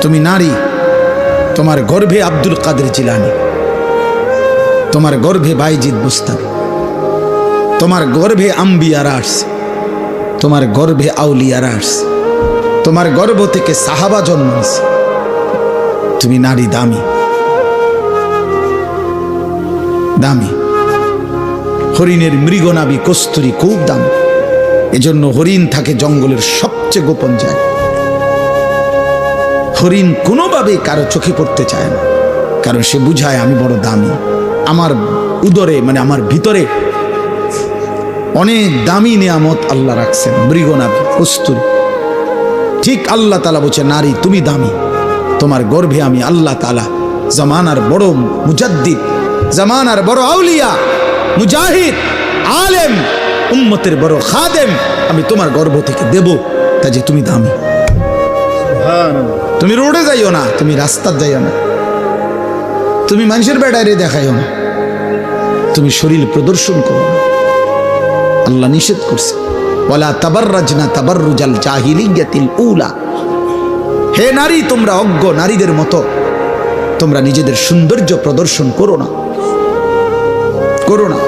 তুমি নারী, তোমার গর্ভে আব্দুল কাদের জিলানী, তোমার গর্ভে বাইজিদ বুস্তামি, তোমার গর্ভে আম্বিয়ারা আসছে, তোমার গর্ভে আউলিয়ারা আসছে, তোমার গর্ভ থেকে সাহাবা জন্ম নিছে। তুমি নারী দামি, দামি। হরিণের মৃগনাভি কস্তুরী খুব দামি, এজন্য হরিণ থাকে জঙ্গলের সবচেয়ে গোপন জায়গা। হরিণ কোনোভাবেই কারো চোখে পড়তে চায় না, কারণ সে বুঝায় আমি বড় দামি, আমার উদরে মানে আমার ভিতরে অনেক দামি নিয়ামত আল্লাহ রাখছেন, মৃগনাভি কস্তুরী। ঠিক আল্লাহ তাআলা বলছে নারী তুমি দামি, তোমার গর্ভে আমি আল্লাহ তাআলা জামানার বড় মুজাদ্দিদ, জামানার বড় আউলিয়া, মুজাহিদ, আলেম, উম্মতের বড় খাদেম আমি তোমার গর্ভ থেকে দেব, তা যে তুমি দামি। তুমি রোডে যাইও না, তুমি রাস্তার যাইও না, তুমি মানুষের বেড়ারে দেখাইও না, তুমি শরীর প্রদর্শন করো না। আল্লাহ নিষেধ করছে, ওয়ালা তাবাররাজনা তাবাররুজাল জাহিলিয়াতিল উলা। হে নারী, তোমরা অজ্ঞ নারীদের মতো তোমরা নিজেদের সৌন্দর্য প্রদর্শন করো না, করো না।